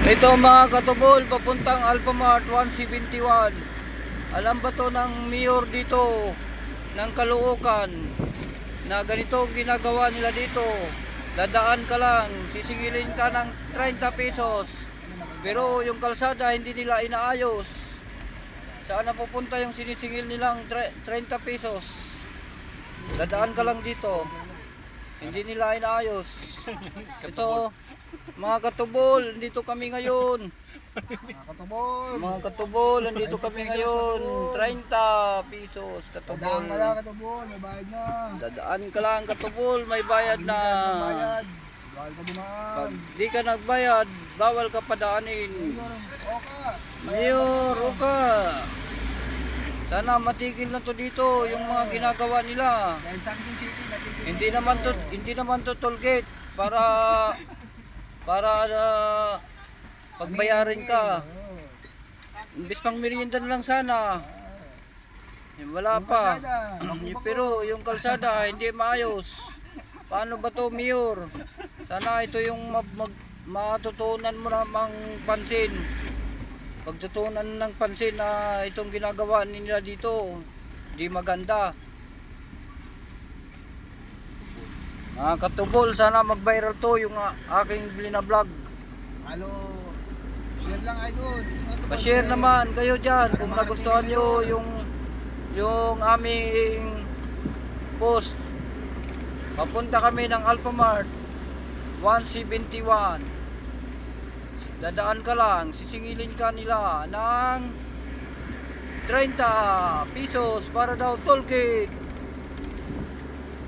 Ito mga katubol, papuntang Alphamart 171. Alam ba to ng mayor dito ng Caloocan na ganito ang ginagawa nila dito? Dadaan ka lang, sisingilin ka ng 30 pesos. Pero yung kalsada hindi nila inaayos. Saan na pupunta yung sinisingil nilang 30 pesos? Dadaan ka lang dito. Hindi nila inaayos. Ito, mga katubol, nandito kami ngayon. Mga katubol, nandito kami ngayon. 30 pesos katubol. Dadaan ka lang katubol, may bayad na. Dadaan ka lang katubol, may bayad na. Bayad. Bawal ka dumaan. Pag di ka nagbayad, bawal ka padaanin. Oka. Mayor, Oka. Sana matigil na to dito yung mga ginagawa nila. Dahil sa akin yung city, natigil. Hindi naman to toll gate para pagbayarin ka. Imbis pang merienda na lang sana. Wala pa. Pero yung kalsada hindi maayos. Paano ba to, Mayor? Sana ito yung matutunan mo namang pansin. Pagtutunan ng pansin na itong ginagawa nila dito, di maganda. Katubol, sana mag-viral to yung aking blinablog. Halo. Share lang idol. Pa-share naman kayo dyan kung nagustuhan nyo yung aming post. Papunta kami ng Alphamart 171. Dadaan ka lang, sisingilin ka nila ng 30 pesos para daw toll gate.